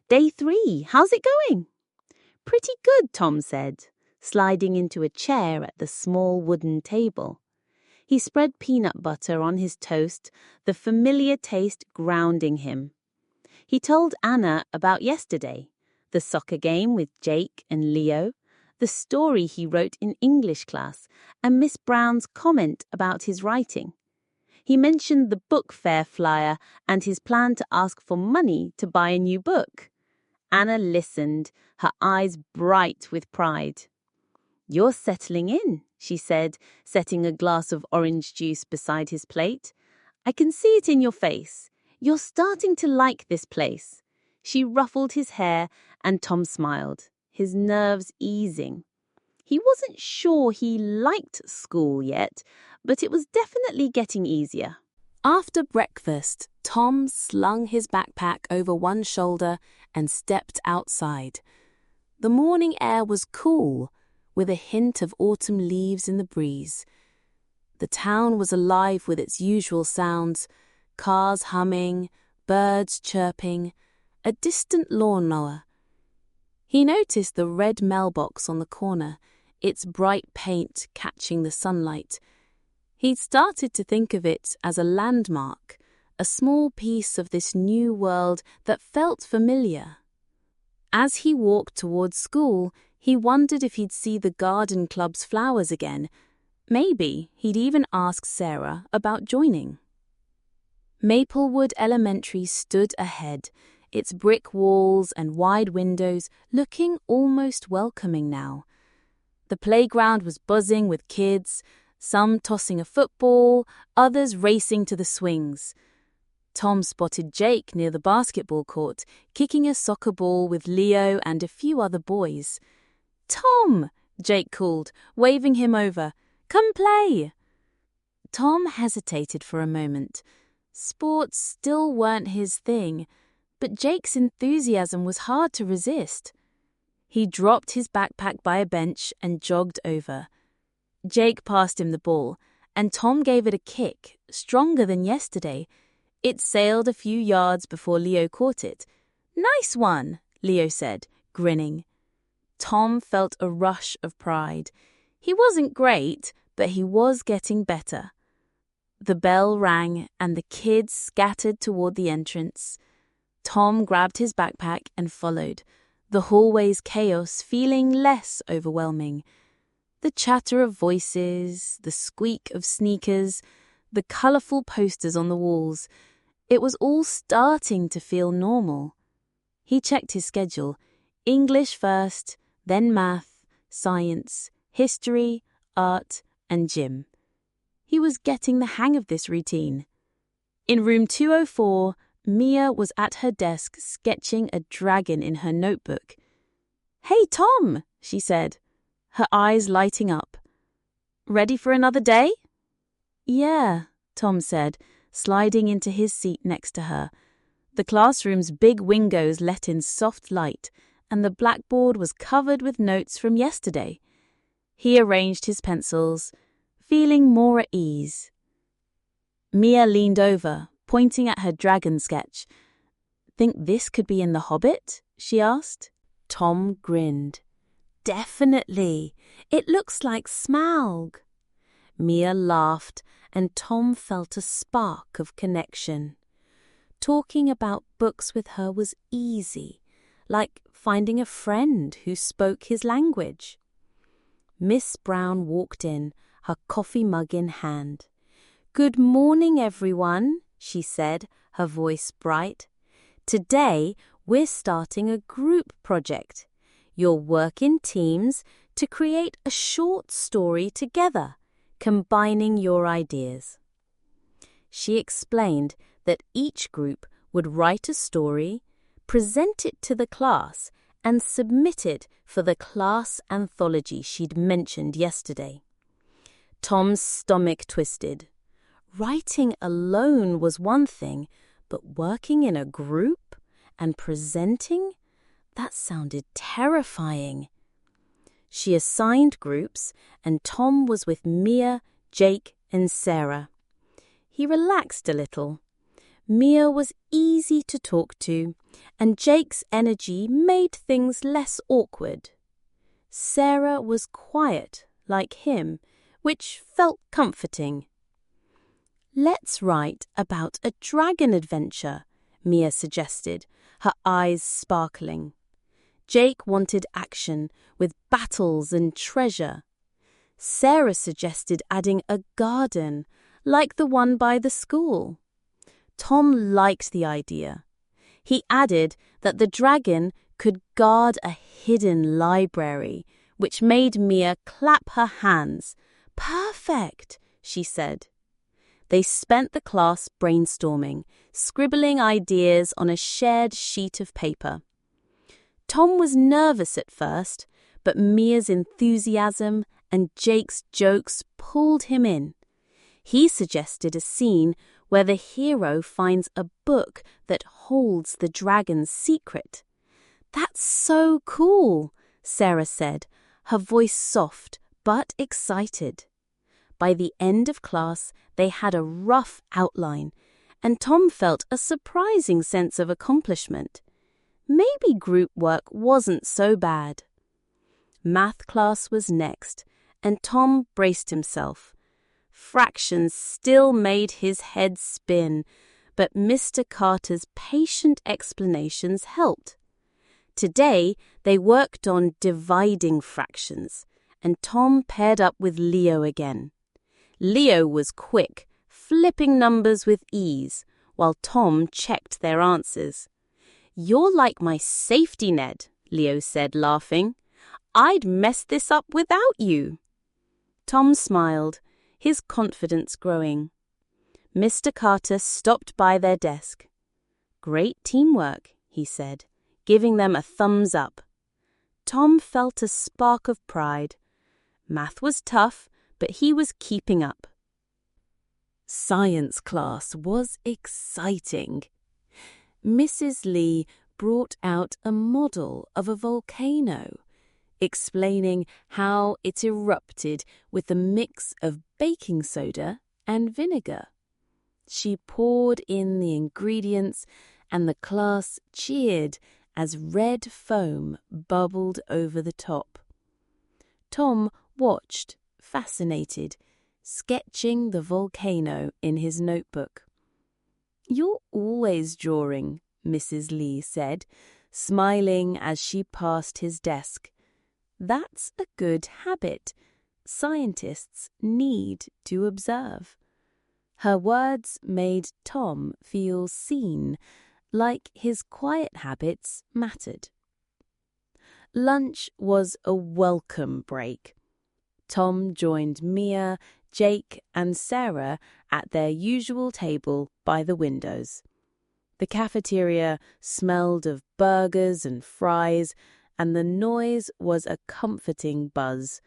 "Day 3, how's it going?" "Pretty good," Tom said, sliding into a chair at the small wooden table. He spread peanut butter on his toast, the familiar taste grounding him. He told Anna about yesterday, the soccer game with Jake and Leo, the story he wrote in English class, and Miss Brown's comment about his writing. He mentioned the book fair flyer and his plan to ask for money to buy a new book. Anna listened, her eyes bright with pride. "You're settling in," she said, setting a glass of orange juice beside his plate. "I can see it in your face. You're starting to like this place." She ruffled his hair, and Tom smiled, his nerves easing. He wasn't sure he liked school yet, but it was definitely getting easier. After breakfast, Tom slung his backpack over one shoulder and stepped outside. The morning air was cool, with a hint of autumn leaves in the breeze. The town was alive with its usual sounds, cars humming, birds chirping, a distant lawnmower. He noticed the red mailbox on the corner, its bright paint catching the sunlight. He'd started to think of it as a landmark, a small piece of this new world that felt familiar. As he walked towards school, he wondered if he'd see the garden club's flowers again. Maybe he'd even ask Sarah about joining. Maplewood Elementary stood ahead, its brick walls and wide windows looking almost welcoming now. The playground was buzzing with kids, some tossing a football, others racing to the swings. Tom spotted Jake near the basketball court, kicking a soccer ball with Leo and a few other boys. "Tom!" Jake called, waving him over. "Come play!" Tom hesitated for a moment. Sports still weren't his thing, but Jake's enthusiasm was hard to resist. He dropped his backpack by a bench and jogged over. Jake passed him the ball, and Tom gave it a kick, stronger than yesterday. It sailed a few yards before Leo caught it. "Nice one," Leo said, grinning. Tom felt a rush of pride. He wasn't great, but he was getting better. The bell rang, and the kids scattered toward the entrance. Tom grabbed his backpack and followed, the hallway's chaos feeling less overwhelming. The chatter of voices, the squeak of sneakers, the colourful posters on the walls. It was all starting to feel normal. He checked his schedule. English first, then math, science, history, art, and gym. He was getting the hang of this routine. In room 204, Mia was at her desk sketching a dragon in her notebook. "Hey, Tom," she said, her eyes lighting up. "Ready for another day?" "Yeah," Tom said, sliding into his seat next to her. The classroom's big windows let in soft light, and the blackboard was covered with notes from yesterday. He arranged his pencils, feeling more at ease. Mia leaned over, pointing at her dragon sketch. "Think this could be in The Hobbit?" she asked. Tom grinned. "Definitely. It looks like Smaug." Mia laughed, and Tom felt a spark of connection. Talking about books with her was easy, like finding a friend who spoke his language. Miss Brown walked in, her coffee mug in hand. "Good morning, everyone," she said, her voice bright. "Today, we're starting a group project. You'll work in teams to create a short story together, combining your ideas." She explained that each group would write a story, present it to the class, and submit it for the class anthology she'd mentioned yesterday. Tom's stomach twisted. Writing alone was one thing, but working in a group and presenting? That sounded terrifying. She assigned groups, and Tom was with Mia, Jake, and Sarah. He relaxed a little. Mia was easy to talk to, and Jake's energy made things less awkward. Sarah was quiet, like him, which felt comforting. "Let's write about a dragon adventure," Mia suggested, her eyes sparkling. Jake wanted action, with battles and treasure. Sarah suggested adding a garden, like the one by the school. Tom liked the idea. He added that the dragon could guard a hidden library, which made Mia clap her hands. "Perfect," she said. They spent the class brainstorming, scribbling ideas on a shared sheet of paper. Tom was nervous at first, but Mia's enthusiasm and Jake's jokes pulled him in. He suggested a scene where the hero finds a book that holds the dragon's secret. "That's so cool," Sarah said, her voice soft but excited. By the end of class, they had a rough outline, and Tom felt a surprising sense of accomplishment. Maybe group work wasn't so bad. Math class was next, and Tom braced himself. Fractions still made his head spin, but Mr. Carter's patient explanations helped. Today, they worked on dividing fractions, and Tom paired up with Leo again. Leo was quick, flipping numbers with ease, while Tom checked their answers. "You're like my safety net," Leo said, laughing. "I'd mess this up without you." Tom smiled, his confidence growing. Mr. Carter stopped by their desk. "Great teamwork," he said, giving them a thumbs up. Tom felt a spark of pride. Math was tough, but he was keeping up. Science class was exciting. Mrs. Lee brought out a model of a volcano, explaining how it erupted with a mix of baking soda and vinegar. She poured in the ingredients, and the class cheered as red foam bubbled over the top. Tom watched, fascinated, sketching the volcano in his notebook. "You're always drawing," Mrs. Lee said, smiling as she passed his desk. "That's a good habit. Scientists need to observe." Her words made Tom feel seen, like his quiet habits mattered. Lunch was a welcome break. Tom joined Mia, Jake, and Sarah at their usual table by the windows. The cafeteria smelled of burgers and fries, and the noise was a comforting buzz.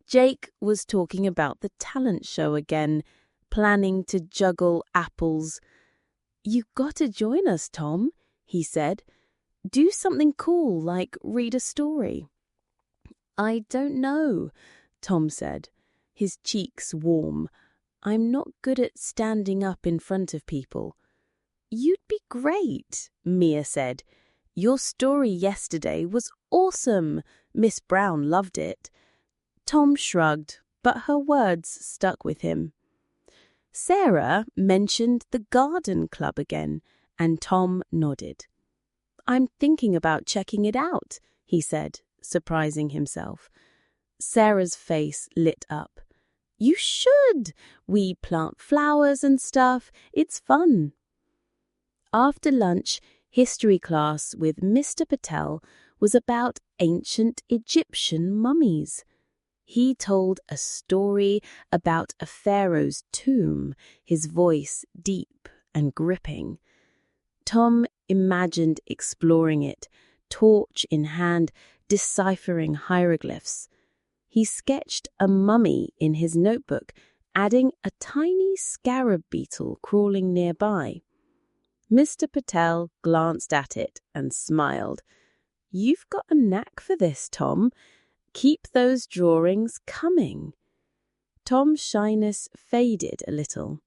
Jake was talking about the talent show again, planning to juggle apples. "You gotta join us, Tom," he said. "Do something cool like read a story." "I don't know," Tom said, his cheeks warm. "I'm not good at standing up in front of people." "You'd be great," Mia said. "Your story yesterday was awesome. Miss Brown loved it." Tom shrugged, but her words stuck with him. Sarah mentioned the garden club again, and Tom nodded. "I'm thinking about checking it out," he said, surprising himself. Sarah's face lit up. "You should! We plant flowers and stuff. It's fun." After lunch, history class with Mr. Patel was about ancient Egyptian mummies. He told a story about a pharaoh's tomb, his voice deep and gripping. Tom imagined exploring it, torch in hand, deciphering hieroglyphs. He sketched a mummy in his notebook, adding a tiny scarab beetle crawling nearby. Mr. Patel glanced at it and smiled. "You've got a knack for this, Tom. Keep those drawings coming." Tom's shyness faded a little.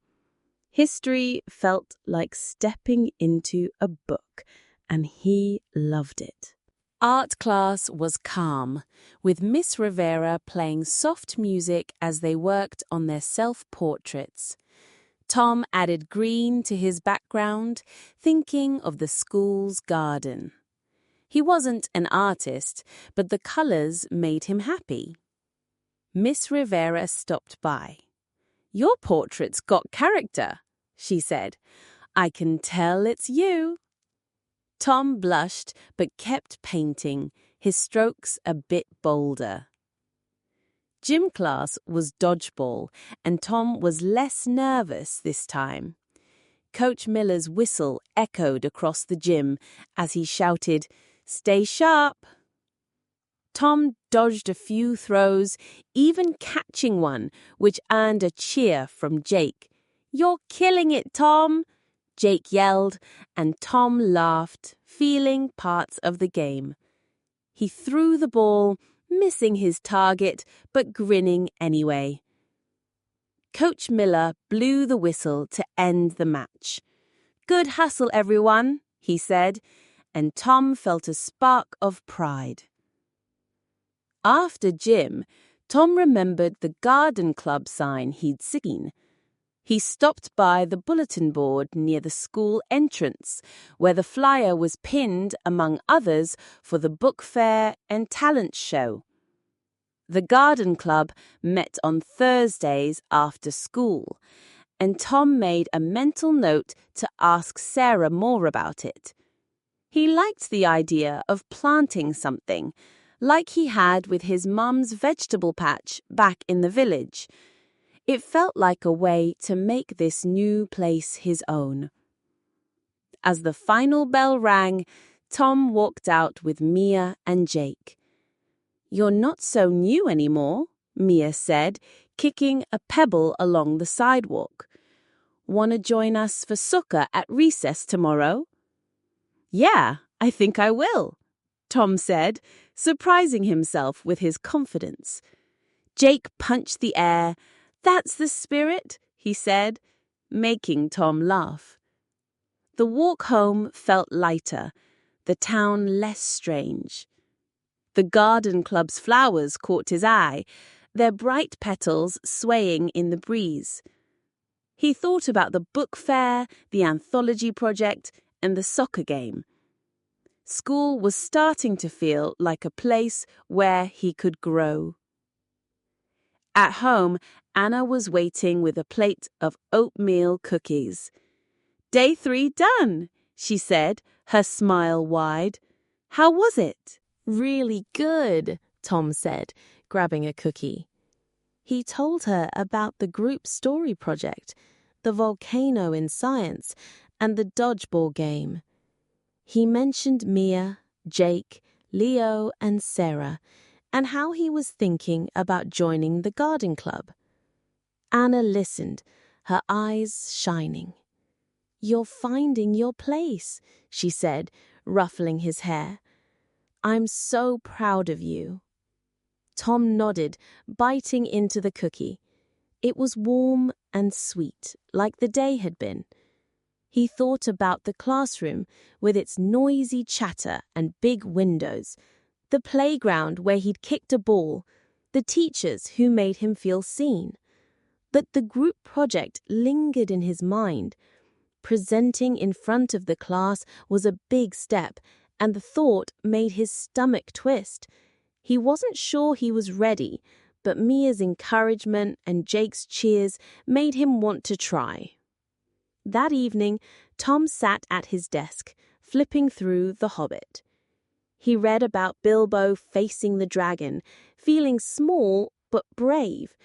History felt like stepping into a book, and he loved it. Art class was calm, with Miss Rivera playing soft music as they worked on their self-portraits. Tom added green to his background, thinking of the school's garden. He wasn't an artist, but the colours made him happy. Miss Rivera stopped by. "Your portrait's got character," she said. "I can tell it's you." Tom blushed but kept painting, his strokes a bit bolder. Gym class was dodgeball, and Tom was less nervous this time. Coach Miller's whistle echoed across the gym as he shouted, "Stay sharp." Tom dodged a few throws, even catching one, which earned a cheer from Jake. "You're killing it, Tom," Jake yelled, and Tom laughed, feeling parts of the game. He threw the ball, missing his target, but grinning anyway. Coach Miller blew the whistle to end the match. "Good hustle, everyone," he said, and Tom felt a spark of pride. After gym, Tom remembered the garden club sign he'd seen. He stopped by the bulletin board near the school entrance, where the flyer was pinned, among others, for the book fair and talent show. The garden club met on Thursdays after school, and Tom made a mental note to ask Sarah more about it. He liked the idea of planting something, like he had with his mum's vegetable patch back in the village. It felt like a way to make this new place his own. As the final bell rang, Tom walked out with Mia and Jake. "You're not so new anymore," Mia said, kicking a pebble along the sidewalk. "Want to join us for soccer at recess tomorrow?" "Yeah, I think I will," Tom said, surprising himself with his confidence. Jake punched the air. "That's the spirit," he said, making Tom laugh. The walk home felt lighter, the town less strange. The garden club's flowers caught his eye, their bright petals swaying in the breeze. He thought about the book fair, the anthology project, and the soccer game. School was starting to feel like a place where he could grow. At home, Anna was waiting with a plate of oatmeal cookies. "Day 3 done," she said, her smile wide. "How was it?" "Really good," Tom said, grabbing a cookie. He told her about the group story project, the volcano in science, and the dodgeball game. He mentioned Mia, Jake, Leo, and Sarah, and how he was thinking about joining the garden club. Anna listened, her eyes shining. "You're finding your place," she said, ruffling his hair. "I'm so proud of you." Tom nodded, biting into the cookie. It was warm and sweet, like the day had been. He thought about the classroom with its noisy chatter and big windows, the playground where he'd kicked a ball, the teachers who made him feel seen. But the group project lingered in his mind. Presenting in front of the class was a big step, and the thought made his stomach twist. He wasn't sure he was ready, but Mia's encouragement and Jake's cheers made him want to try. That evening, Tom sat at his desk, flipping through The Hobbit. He read about Bilbo facing the dragon, feeling small but brave.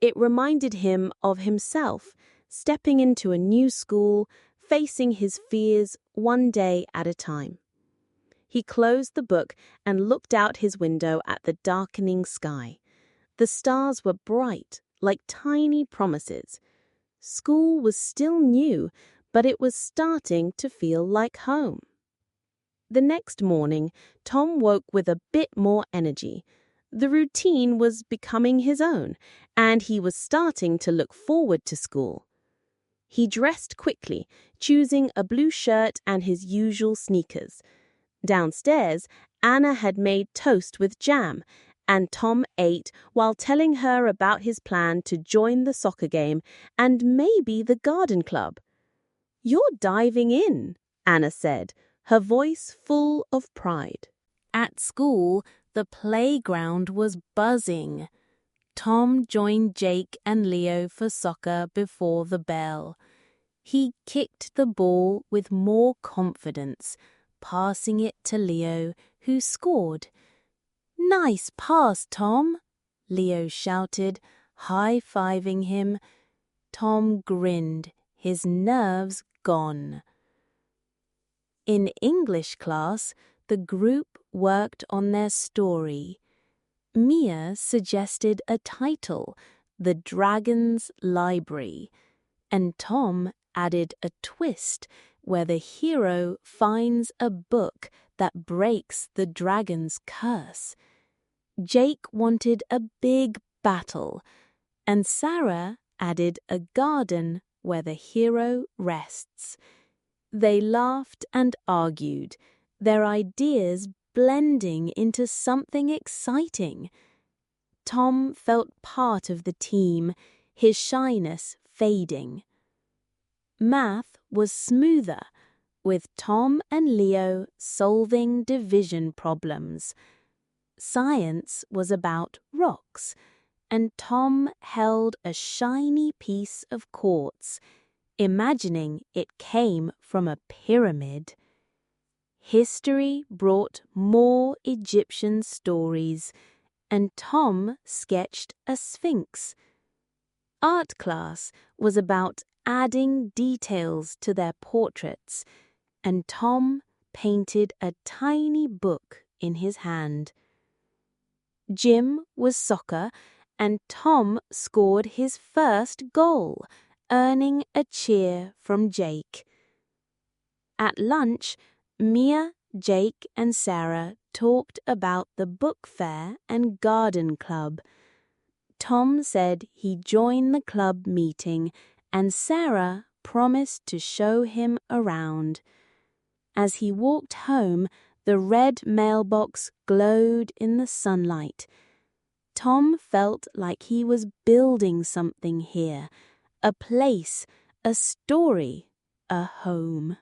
It reminded him of himself, stepping into a new school, facing his fears one day at a time. He closed the book and looked out his window at the darkening sky. The stars were bright, like tiny promises. School was still new, but it was starting to feel like home. The next morning, Tom woke with a bit more energy. The routine was becoming his own, and he was starting to look forward to school. He dressed quickly, choosing a blue shirt and his usual sneakers. Downstairs, Anna had made toast with jam, and Tom ate while telling her about his plan to join the soccer game and maybe the garden club. "You're diving in," Anna said, her voice full of pride. At school, the playground was buzzing. Tom joined Jake and Leo for soccer before the bell. He kicked the ball with more confidence, passing it to Leo, who scored. "Nice pass, Tom," Leo shouted, high-fiving him. Tom grinned, his nerves gone. In English class, the group worked on their story. Mia suggested a title, The Dragon's Library, and Tom added a twist where the hero finds a book that breaks the dragon's curse. Jake wanted a big battle, and Sarah added a garden where the hero rests. They laughed and argued, their ideas blending into something exciting. Tom felt part of the team, his shyness fading. Math was smoother, with Tom and Leo solving division problems. Science was about rocks, and Tom held a shiny piece of quartz, imagining it came from a pyramid. History brought more Egyptian stories, and Tom sketched a sphinx. Art class was about adding details to their portraits, and Tom painted a tiny book in his hand. Gym was soccer, and Tom scored his first goal, earning a cheer from Jake. At lunch, Mia, Jake, and Sarah talked about the book fair and garden club. Tom said he'd join the club meeting, and Sarah promised to show him around. As he walked home, the red mailbox glowed in the sunlight. Tom felt like he was building something here, a place, a story, a home.